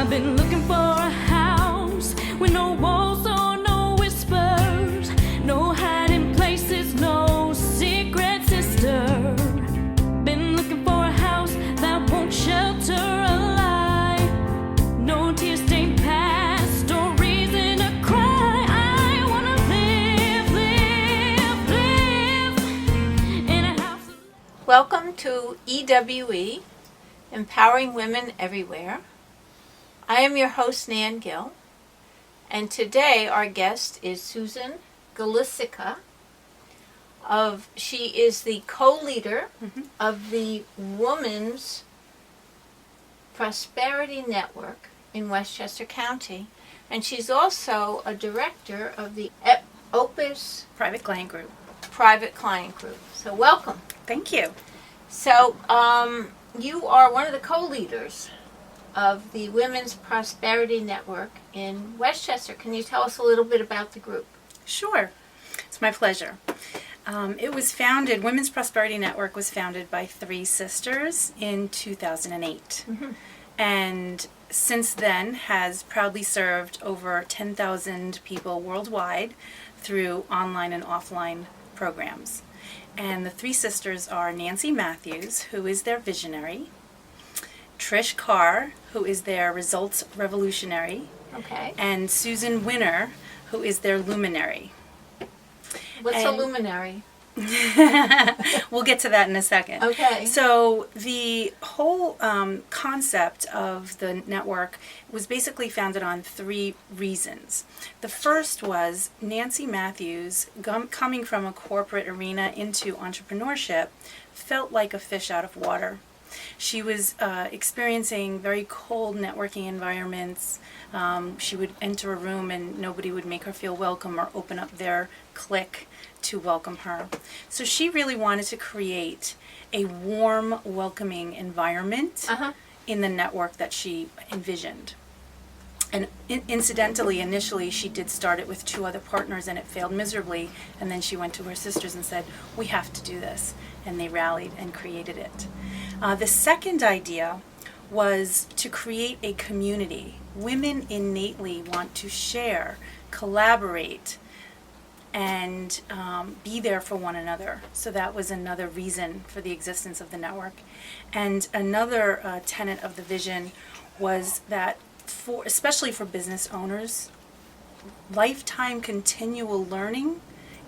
I've been looking for a house with no walls or no whispers, no hiding places, no secret sister. Been looking for a house that won't shelter a lie, no tear-stained past or reason to cry. I wanna live in a house. Welcome to EWE, Empowering Women Everywhere. I am your host, Nan Gill, and today our guest is Susan Glusica. She is the co-leader of the Women's Prosperity Network in Westchester County, and she's also a director of the Opus Private Client Group. Private Client Group. So welcome. Thank you. So you are one of the co-leaders of the Women's Prosperity Network in Westchester. Can you tell us a little bit about the group? Sure. It's my pleasure. Women's Prosperity Network was founded by three sisters in 2008. And since then has proudly served over 10,000 people worldwide through online and offline programs. And the three sisters are Nancy Matthews, who is their visionary, Trish Carr, who is their results revolutionary, Okay. and Susan Winner, who is their luminary. What's a luminary? We'll get to that in a second. Okay. So the whole concept of the network was basically founded on three reasons. The first was Nancy Matthews, coming from a corporate arena into entrepreneurship, felt like a fish out of water. She was experiencing very cold networking environments. She would enter a room and nobody would make her feel welcome or open up their clique to welcome her. So she really wanted to create a warm, welcoming environment in the network that she envisioned. And incidentally, initially, she did start it with two other partners and it failed miserably. And then she went to her sisters and said, we have to do this. And they rallied and created it. The second idea was to create a community. Women innately want to share, collaborate, and be there for one another. So that was another reason for the existence of the network. And another tenet of the vision was that especially for business owners, lifetime continual learning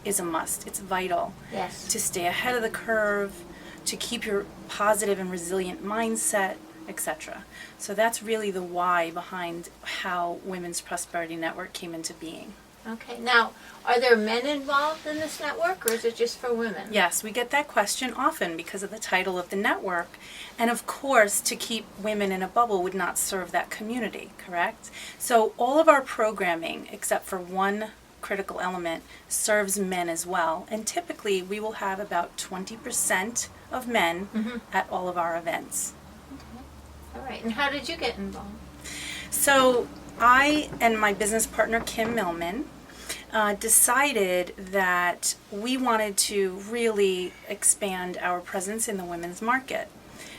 is a must. It's vital. Yes. To stay ahead of the curve, to keep your positive and resilient mindset, etc. So that's really the why behind how Women's Prosperity Network came into being. Okay. Now, are there men involved in this network, or is it just for women? Yes, we get that question often because of the title of the network. And of course, to keep women in a bubble would not serve that community, correct? So all of our programming, except for one critical element, serves men as well. And typically, we will have about 20% of men at all of our events. All right. And how did you get involved? So I and my business partner, Kim Millman, decided that we wanted to really expand our presence in the women's market.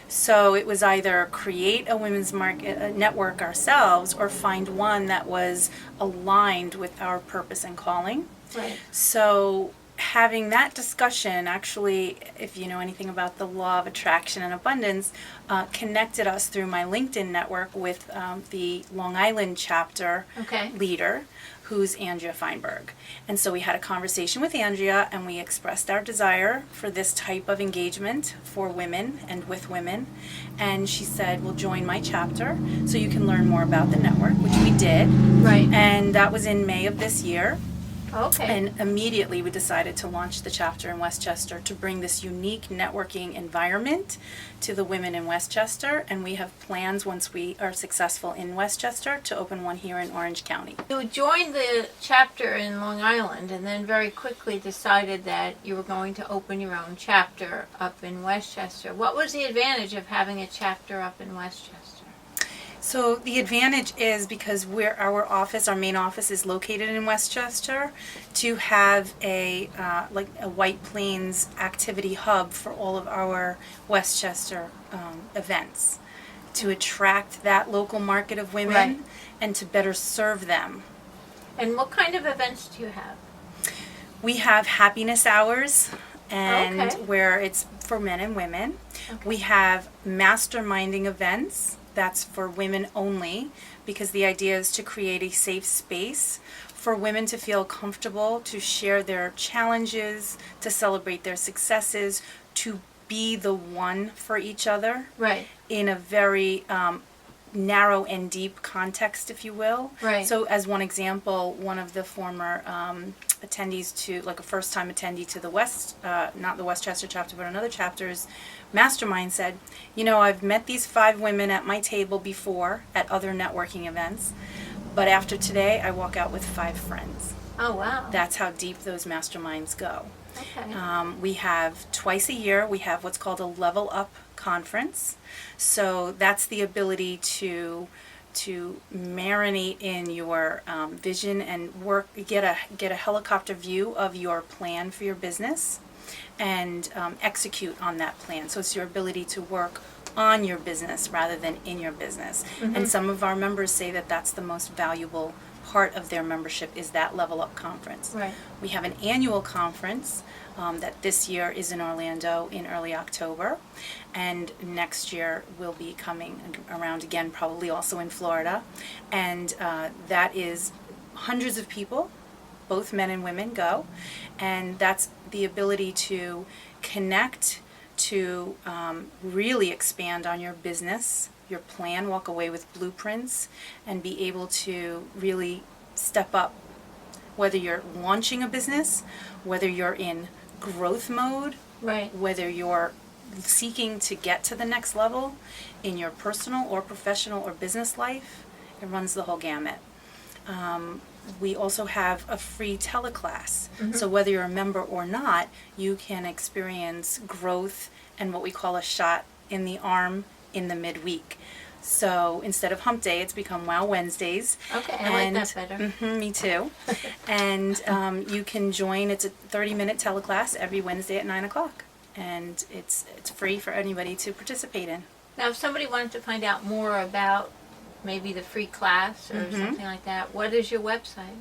So it was either create a women's market network ourselves or find one that was aligned with our purpose and calling. Right. So having that discussion, actually, if you know anything about the law of attraction and abundance, connected us through my LinkedIn network with the Long Island chapter leader, who's Andrea Feinberg. And so we had a conversation with Andrea and we expressed our desire for this type of engagement for women and with women. And she said, well, join my chapter so you can learn more about the network, which we did. Right. And that was in May of this year. Okay. And immediately we decided to launch the chapter in Westchester to bring this unique networking environment to the women in Westchester. And we have plans, once we are successful in Westchester, to open one here in Orange County. You joined the chapter in Long Island and then very quickly decided that you were going to open your own chapter up in Westchester. What was the advantage of having a chapter up in Westchester? So the advantage is because our main office is located in Westchester, to have a White Plains activity hub for all of our Westchester events. to attract that local market of women Right. and to better serve them. And what kind of events do you have? We have happiness hours, and Okay. where it's for men and women. Okay. We have masterminding events. That's for women only, because the idea is to create a safe space for women to feel comfortable, to share their challenges, to celebrate their successes, to be the one for each other Right. in a very narrow and deep context, if you will. Right. So as one example, one of the former attendees to, like a first time attendee to the not the Westchester chapter, but another chapter's mastermind said, you know, I've met these 5 women at my table before at other networking events, but after today I walk out with 5 friends. Oh, wow. That's how deep those masterminds go. Okay. We have twice a year, we have what's called a Level Up conference. So that's the ability to marinate in your vision and get a helicopter view of your plan for your business and execute on that plan. So it's your ability to work on your business rather than in your business. And some of our members say that that's the most valuable part of their membership, is that Level Up conference. Right. We have an annual conference that this year is in Orlando in early October, and next year will be coming around again, probably also in Florida, and that is hundreds of people, both men and women go, and that's the ability to connect, to really expand on your business, your plan, walk away with blueprints, and be able to really step up, whether you're launching a business, whether you're in growth mode, Right. whether you're seeking to get to the next level in your personal or professional or business life. It runs the whole gamut. We also have a free teleclass. So whether you're a member or not, you can experience growth and what we call a shot in the arm in the midweek. So instead of hump day, it's become Wow Wednesdays. Okay, I like that better. Me too. And you can join. It's a 30-minute teleclass every Wednesday at 9 o'clock. And it's free for anybody to participate in. Now, if somebody wanted to find out more about maybe the free class or something like that, what is your website?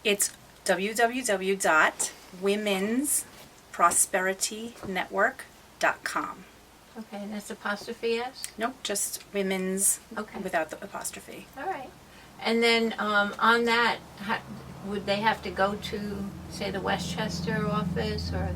It's www.womensprosperitynetwork.com. Okay, and that's apostrophe S? Nope, just women's Okay. without the apostrophe. All right. And then on that, would they have to go to, say, the Westchester office, or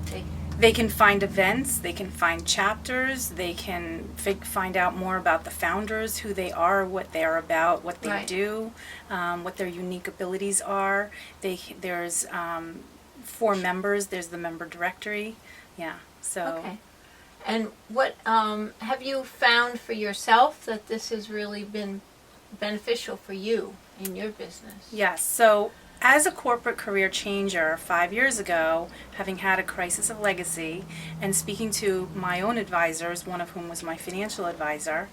They can find events, they can find chapters, they can find out more about the founders, who they are, what they're about, what they Right. do, what their unique abilities are. There's 4 members, there's the member directory. Yeah, so. Okay. And what have you found for yourself that this has really been beneficial for you in your business? Yes, so as a corporate career changer 5 years ago, having had a crisis of legacy and speaking to my own advisors, one of whom was my financial advisor,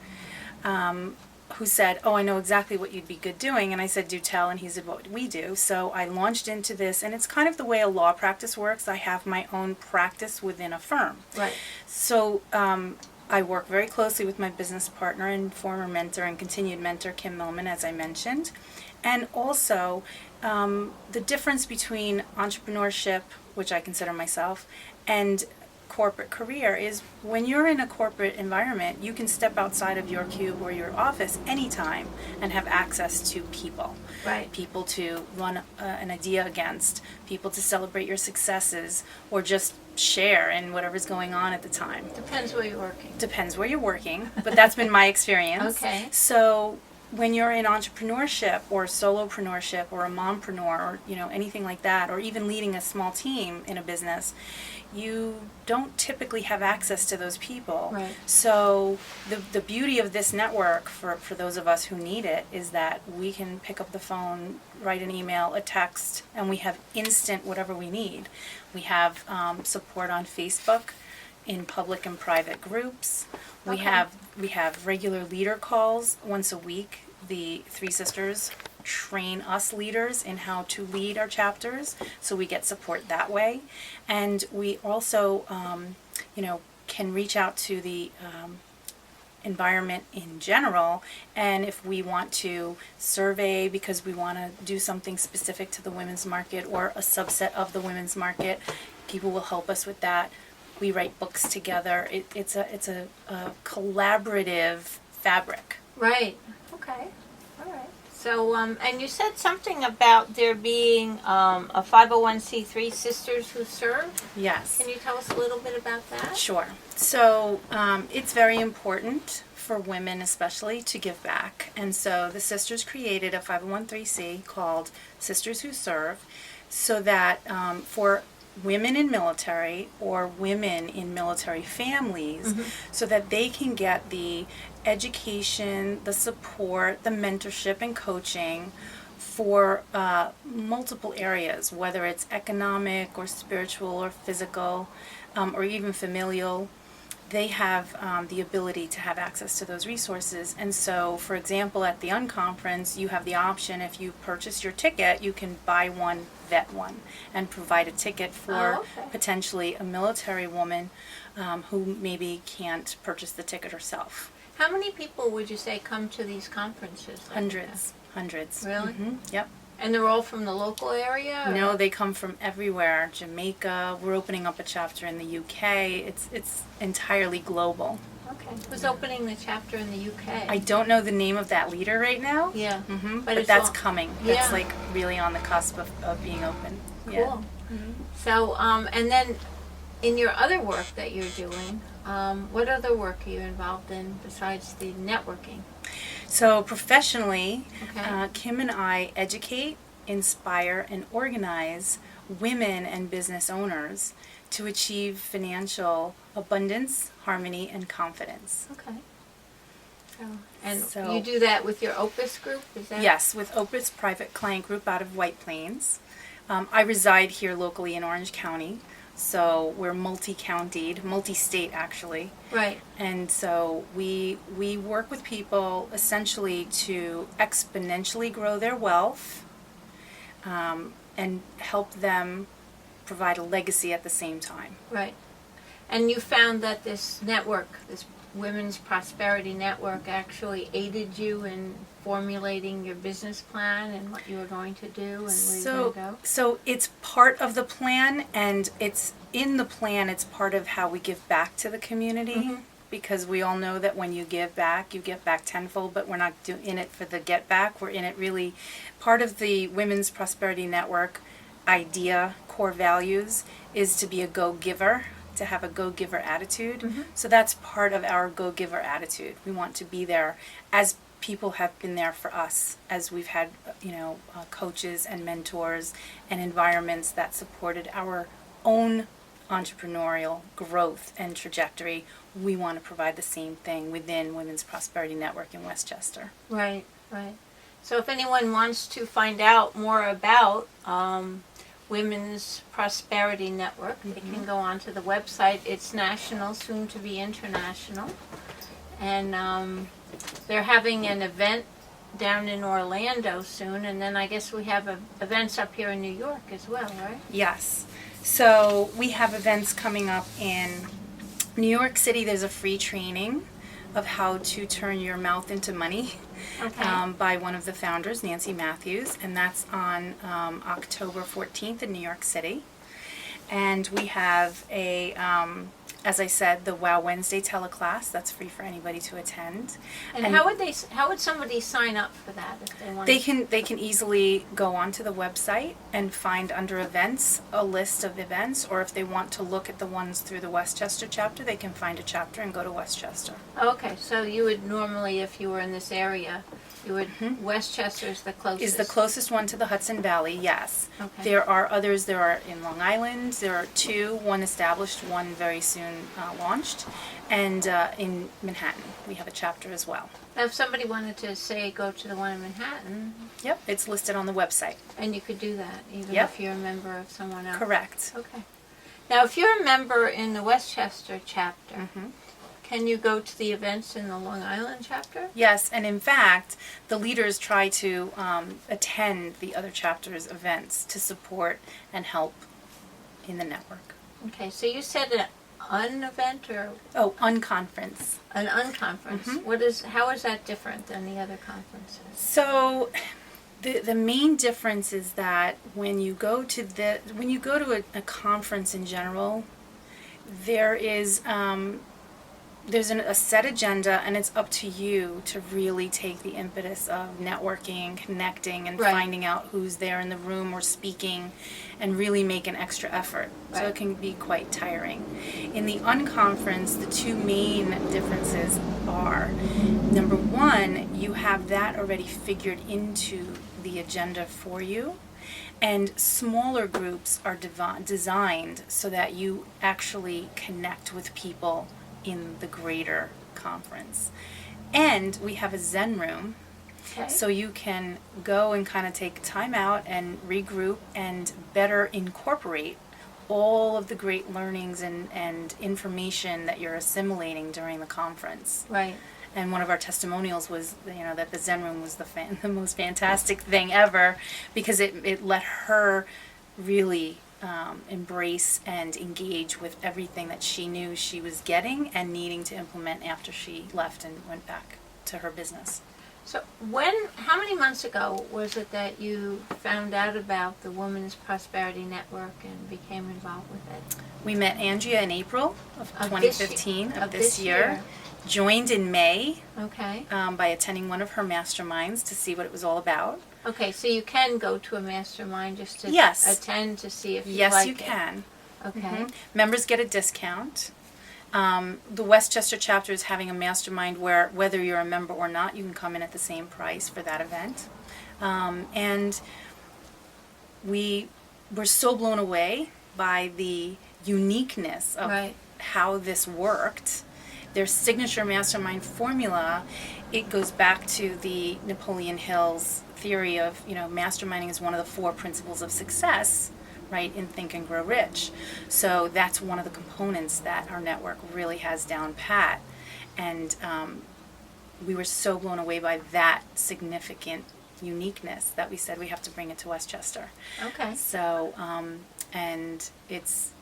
who said, oh, I know exactly what you'd be good doing. And I said, do tell. And he said, what we do. So I launched into this, and it's kind of the way a law practice works. I have my own practice within a firm. Right. So I work very closely with my business partner and former mentor and continued mentor, Kim Millman, as I mentioned. And also the difference between entrepreneurship, which I consider myself, and corporate career is when you're in a corporate environment, you can step outside of your cube or your office anytime and have access to people. Right. People to run an idea against, people to celebrate your successes, or just share in whatever's going on at the time. Depends where you're working. Depends where you're working, but that's been my experience. Okay. So when you're in entrepreneurship or solopreneurship or a mompreneur or anything like that, or even leading a small team in a business, you don't typically have access to those people. Right. So the beauty of this network for those of us who need it is that we can pick up the phone, write an email, a text, and we have instant whatever we need. We have support on Facebook in public and private groups. We Okay. have regular leader calls once a week. The 3 sisters train us leaders in how to lead our chapters, so we get support that way. And we also, can reach out to the environment in general, and if we want to survey because we want to do something specific to the women's market or a subset of the women's market, people will help us with that. We write books together. It's a collaborative fabric. Right. Okay. All right. So, and you said something about there being a 501c3, Sisters Who Serve. Yes. Can you tell us a little bit about that? Sure. So it's very important for women especially to give back. And so the sisters created a 501c called Sisters Who Serve so that for women in military or women in military families, so that they can get the education, the support, the mentorship and coaching for multiple areas, whether it's economic or spiritual or physical or even familial. They have the ability to have access to those resources. And so, for example, at the unconference, you have the option, if you purchase your ticket, you can buy one, vet one, and provide a ticket for potentially a military woman who maybe can't purchase the ticket herself. How many people would you say come to these conferences? Hundreds. Really? Yep. And they're all from the local area? Or? No, they come from everywhere. Jamaica. We're opening up a chapter in the UK. It's entirely global. Okay. Who's opening the chapter in the UK? I don't know the name of that leader right now. Yeah. But that's coming. That's Yeah. like really on the cusp of being open. Cool. Yeah. So, and then in your other work that you're doing, what other work are you involved in besides the networking? So professionally, Okay. Kim and I educate, inspire, and organize women and business owners to achieve financial abundance, harmony, and confidence. Okay. And So- you do that with your Opus group? Is that? Yes, with Opus Private Client Group out of White Plains. I reside here locally in Orange County, so we're multi-countied, multi-state actually. Right. And so we work with people essentially to exponentially grow their wealth and help them provide a legacy at the same time. Right. And you found that this network, this Women's Prosperity Network, actually aided you in formulating your business plan and what you were going to do and where you were going to go? So it's part of the plan, and it's in the plan, it's part of how we give back to the community. Because we all know that when you give back, you get back tenfold, but we're not in it for the get back. We're in it really, part of the Women's Prosperity Network idea, core values, is to be a go-giver, to have a go-giver attitude. So that's part of our go-giver attitude. We want to be there as people have been there for us, as we've had, coaches and mentors and environments that supported our own entrepreneurial growth and trajectory. We want to provide the same thing within Women's Prosperity Network in Westchester. Right, right. So if anyone wants to find out more about Women's Prosperity Network, they can go onto the website. It's national, soon to be international. And they're having an event down in Orlando soon, and then I guess we have events up here in New York as well, right? Yes. So we have events coming up in New York City. There's a free training of how to turn your mouth into money by one of the founders, Nancy Matthews, and that's on October 14th in New York City. And we have a, as I said, the Wow Wednesday teleclass. That's free for anybody to attend. And how would somebody sign up for that if they want? They can easily go onto the website and find under events a list of events, or if they want to look at the ones through the Westchester chapter, they can find a chapter and go to Westchester. Okay, so you would normally, if you were in this area, you would Westchester's the closest. Is the closest one to the Hudson Valley, yes. Okay. There are others. There are in Long Island. There are two, one established, one very soon launched. And in Manhattan, we have a chapter as well. Now, if somebody wanted to, say, go to the one in Manhattan, Yep, it's listed on the website. and you could do that, even Yep. if you're a member of someone else. Correct. Okay. Now, if you're a member in the Westchester chapter, can you go to the events in the Long Island chapter? Yes, and in fact, the leaders try to attend the other chapters' events to support and help in the network. Okay, so you said that unevent or unconference. an unconference. How is that different than the other conferences? So the main difference is that when you go to a conference in general, there is there's a set agenda, and it's up to you to really take the impetus of networking, connecting, and Right. finding out who's there in the room or speaking, and really make an extra effort. So Right. it can be quite tiring. In the unconference, the two main differences are, number one, you have that already figured into the agenda for you. And smaller groups are designed so that you actually connect with people in the greater conference. And we have a Zen room, Okay. so you can go and kind of take time out and regroup and better incorporate all of the great learnings and information that you're assimilating during the conference. Right. And one of our testimonials was, that the Zen room was the most fantastic thing ever, because it let her really embrace and engage with everything that she knew she was getting and needing to implement after she left and went back to her business. So how many months ago was it that you found out about the Women's Prosperity Network and became involved with it? We met Andrea in April of Of 2015 of this year. Joined in May Okay. by attending one of her masterminds to see what it was all about. Okay, so you can go to a mastermind just to Yes. attend to see if you Yes, like you it. can. Okay. Mhm. Members get a discount. The Westchester chapter is having a mastermind where whether you're a member or not, you can come in at the same price for that event. And we were so blown away by the uniqueness of Right. how this worked. Their signature mastermind formula, it goes back to the Napoleon Hill's theory of, masterminding is one of the 4 principles of success, right, in Think and Grow Rich. So that's one of the components that our network really has down pat. And we were so blown away by that significant uniqueness that we said we have to bring it to Westchester. Okay. So, and it's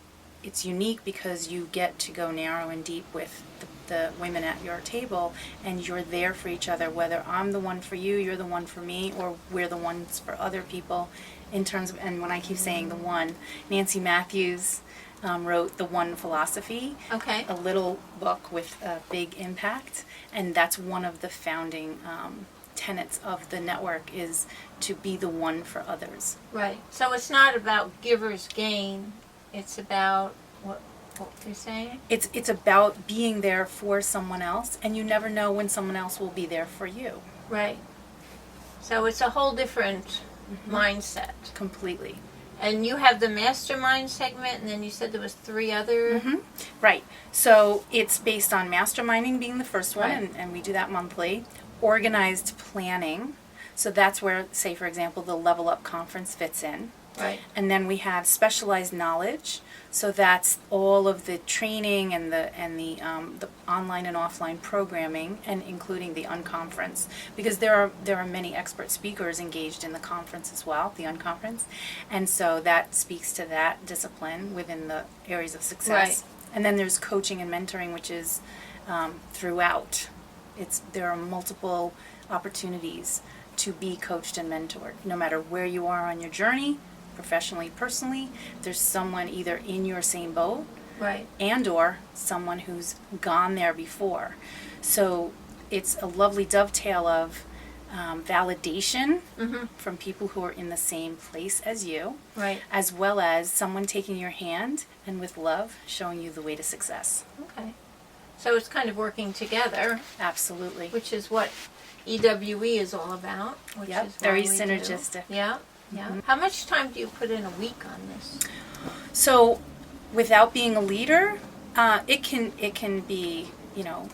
unique because you get to go narrow and deep with the women at your table, and you're there for each other, whether I'm the one for you, you're the one for me, or we're the ones for other people in terms of, and when I keep saying the one, Nancy Matthews wrote The One Philosophy, Okay. a little book with a big impact, and that's one of the founding tenets of the network is to be the one for others. Right. So it's not about giver's gain. It's about what you're saying? It's about being there for someone else, and you never know when someone else will be there for you. Right. So it's a whole different mindset. Completely. And you have the mastermind segment, and then you said there was 3 other. Right. So it's based on masterminding being the first one, Right. and we do that monthly. Organized planning. So that's where, say, for example, the Level Up Conference fits in. Right. And then we have specialized knowledge. So that's all of the training and the online and offline programming, and including the unconference, because there are many expert speakers engaged in the conference as well, the unconference, and so that speaks to that discipline within the areas of success. Right. And then there's coaching and mentoring, which is throughout. There are multiple opportunities to be coached and mentored, no matter where you are on your journey, professionally, personally. There's someone either in your same boat, Right. and or someone who's gone there before. So it's a lovely dovetail of validation from people who are in the same place as you, Right. as well as someone taking your hand and with love showing you the way to success. Okay. So it's kind of working together, Absolutely. which is what EWE is all about. Which Yep, is why very we do. synergistic. Yeah. Yeah. How much time do you put in a week on this? So without being a leader, it can be,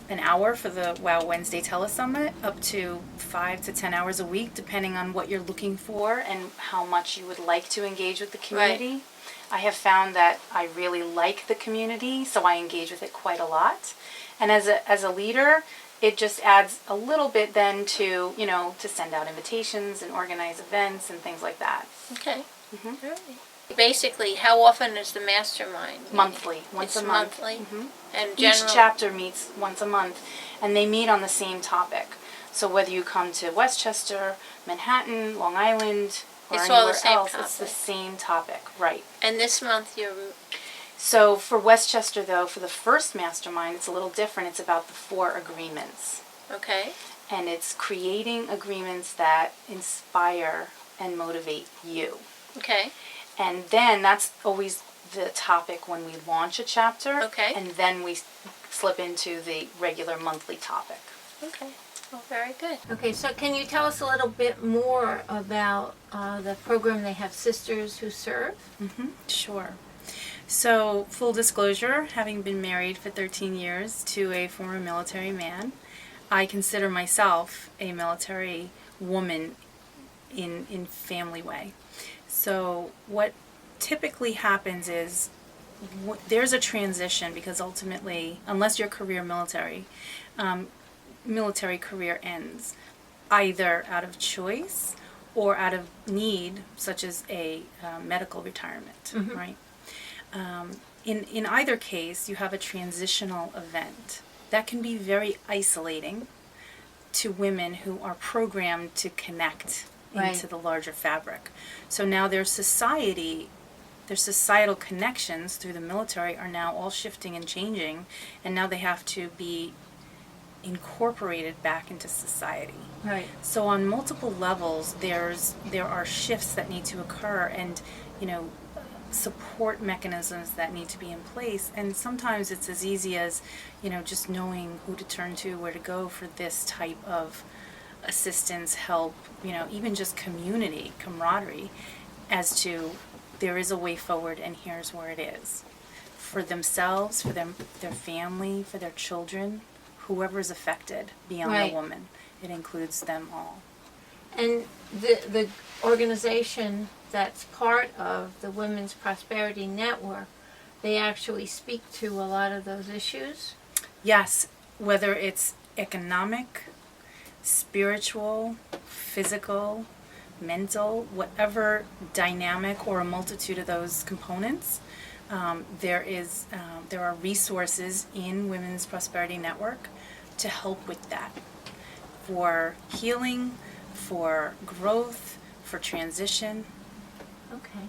an hour for the Wow Wednesday Telesummit, up to 5 to 10 hours a week, depending on what you're looking for and how much you would like to engage with the community. Right. I have found that I really like the community, so I engage with it quite a lot. And as a leader, it just adds a little bit then to, to send out invitations and organize events and things like that. Okay. Mhm. All right. Basically, how often is the mastermind? Monthly, once It's a month. monthly? Mhm. And Each chapter meets once a month, and they meet on the same topic. So whether you come to Westchester, Manhattan, Long Island, or It's all the anywhere same else, it's the topic. same topic, right? And this month you're... So for Westchester, though, for the first mastermind, it's a little different. It's about the 4 agreements. Okay. And it's creating agreements that inspire and motivate you. Okay. And then that's always the topic when we launch a chapter. Okay. And then we slip into the regular monthly topic. Okay. Well, very good. Okay, so can you tell us a little bit more about the program? They have sisters who serve? Sure. So, full disclosure, having been married for 13 years to a former military man, I consider myself a military woman in family way. So what typically happens is there's a transition, because ultimately, unless you're career military, military career ends either out of choice or out of need, such as a medical retirement, right? In either case, you have a transitional event that can be very isolating to women who are programmed to connect into the larger fabric. So now their societal connections through the military are now all shifting and changing, and now they have to be incorporated back into society. Right. So on multiple levels, there are shifts that need to occur, and support mechanisms that need to be in place. And sometimes it's as easy as just knowing who to turn to, where to go for this type of assistance, help, even just community, camaraderie, as to there is a way forward and here's where it is. For themselves, for their family, for their children, whoever is affected beyond the woman. It includes them all. And the organization that's part of the Women's Prosperity Network, they actually speak to a lot of those issues? Yes, whether it's economic, spiritual, physical, mental, whatever dynamic or a multitude of those components, there are resources in Women's Prosperity Network to help with that, for healing, for growth, for transition. Okay.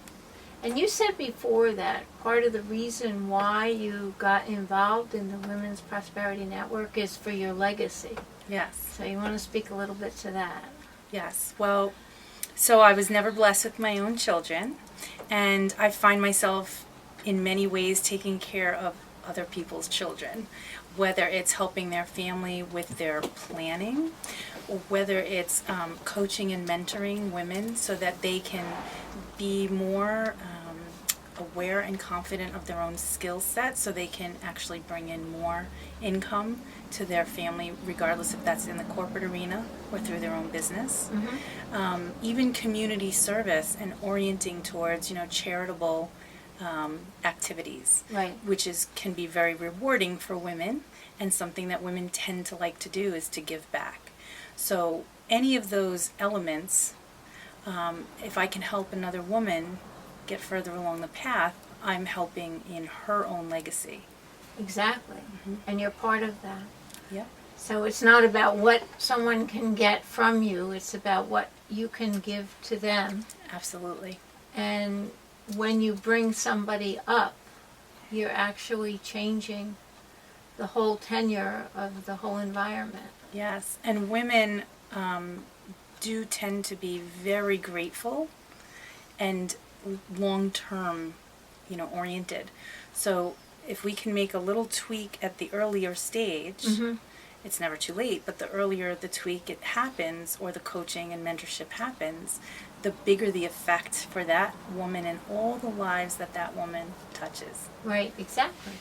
And you said before that part of the reason why you got involved in the Women's Prosperity Network is for your legacy. Yes. So you want to speak a little bit to that? Yes. Well, so I was never blessed with my own children, and I find myself in many ways taking care of other people's children, whether it's helping their family with their planning, or whether it's coaching and mentoring women so that they can be more aware and confident of their own skill set, so they can actually bring in more income to their family, regardless if that's in the corporate arena or through their own business. Even community service and orienting towards charitable activities, which can be very rewarding for women, and something that women tend to like to do is to give back. So any of those elements, if I can help another woman get further along the path, I'm helping in her own legacy. Exactly. And you're part of that. Yep. So it's not about what someone can get from you, it's about what you can give to them. Absolutely. And when you bring somebody up, you're actually changing the whole tenure of the whole environment. Yes, and women do tend to be very grateful and long-term, oriented. So if we can make a little tweak at the earlier stage, it's never too late, but the earlier the tweak it happens, or the coaching and mentorship happens, the bigger the effect for that woman and all the lives that woman touches. Right, exactly.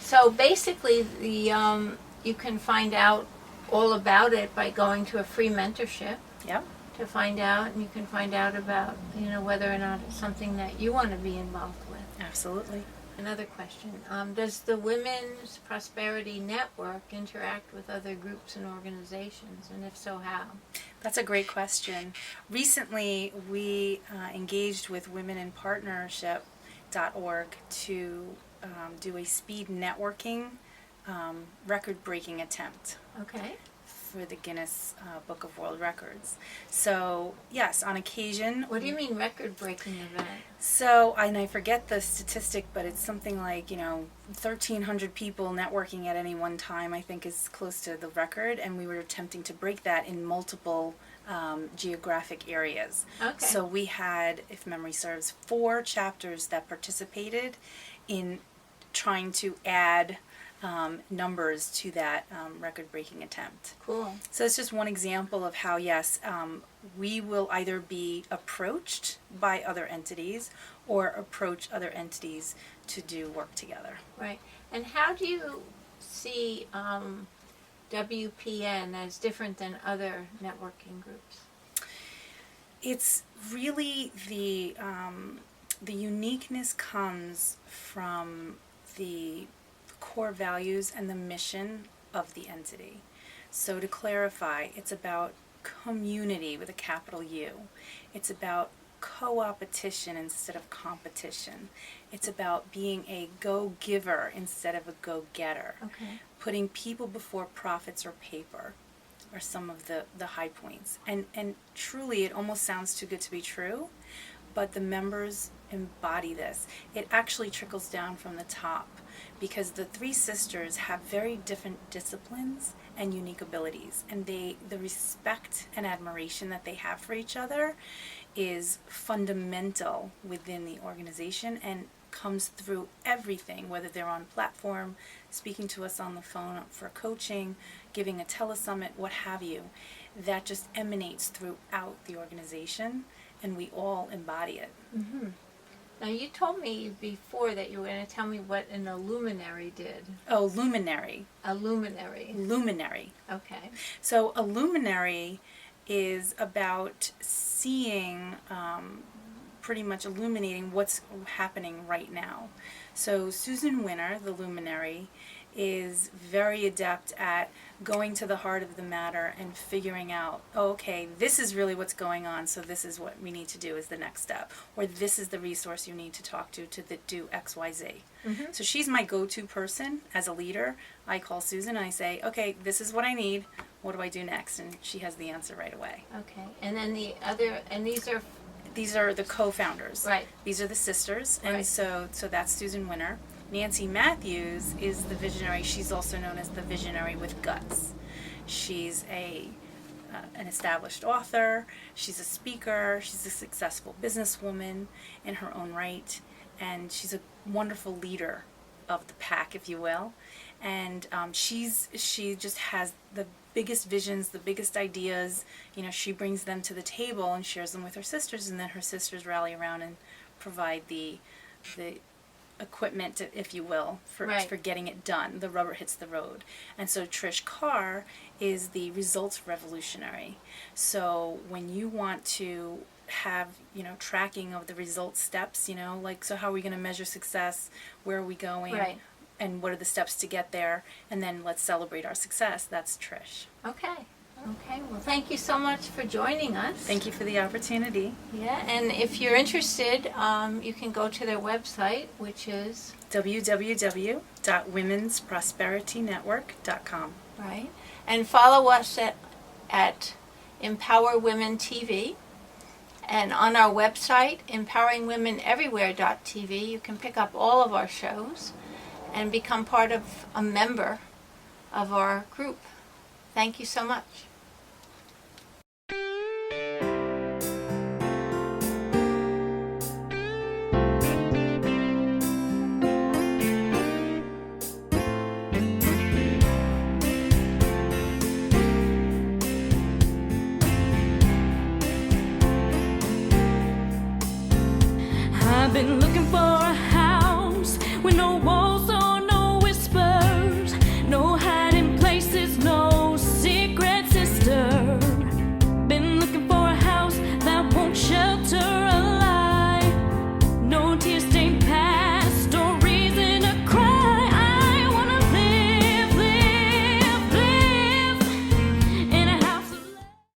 So basically, you can find out all about it by going to a free mentorship. Yep. To find out, and you can find out about, whether or not it's something that you want to be involved with. Absolutely. Another question. Does the Women's Prosperity Network interact with other groups and organizations, and if so, how? That's a great question. Recently, we engaged with womeninpartnership.org to do a speed networking record-breaking attempt Okay. for the Guinness Book of World Records. So, yes, on occasion. What do you mean record-breaking event? So, and I forget the statistic, but it's something like, 1,300 people networking at any one time, I think is close to the record, and we were attempting to break that in multiple geographic areas. Okay. So we had, if memory serves, 4 chapters that participated in trying to add numbers to that record-breaking attempt. Cool. So it's just one example of how, yes, we will either be approached by other entities or approach other entities to do work together. Right. And how do you see WPN as different than other networking groups? It's really the uniqueness comes from the core values and the mission of the entity. So to clarify, it's about community with a capital U. It's about co-opetition instead of competition. It's about being a go-giver instead of a go-getter. Okay. Putting people before profits or paper are some of the high points. And truly, it almost sounds too good to be true, but the members embody this. It actually trickles down from the top because the 3 sisters have very different disciplines and unique abilities, and the respect and admiration that they have for each other is fundamental within the organization and comes through everything, whether they're on platform, speaking to us on the phone for coaching, giving a telesummit, what have you. That just emanates throughout the organization, and we all embody it. Mm-hmm. Now, you told me before that you were going to tell me what an illuminary did. Oh, luminary. A luminary. Luminary. Okay. So a luminary is about seeing, pretty much illuminating what's happening right now. So Susan Winner, the luminary, is very adept at going to the heart of the matter and figuring out, oh, okay, this is really what's going on, so this is what we need to do as the next step, or this is the resource you need to talk to do X, Y, Z. Mm-hmm. So she's my go-to person as a leader. I call Susan and I say, okay, this is what I need, what do I do next? And she has the answer right away. Okay. And then the other, and these are the co-founders. Right. These are the sisters, and Right. so that's Susan Winner. Nancy Matthews is the visionary. She's also known as the visionary with guts. She's an established author. She's a speaker. She's a successful businesswoman in her own right, and she's a wonderful leader of the pack, if you will. And she just has the biggest visions, the biggest ideas. She brings them to the table and shares them with her sisters, and then her sisters rally around and provide the equipment, if you will, for getting it done. The rubber hits the road. And so Trish Carr is the results revolutionary. So when you want to have, tracking of the result steps, so how are we going to measure success? Where are we going? Right. And what are the steps to get there? And then let's celebrate our success. That's Trish. Okay. Okay, well, thank you so much for joining us. Thank you for the opportunity. Yeah, and if you're interested, you can go to their website, which is www.womensprosperitynetwork.com. right, and follow us at Empower Women TV, and on our website, empoweringwomeneverywhere.tv, you can pick up all of our shows and become part of a member of our group. Thank you so much.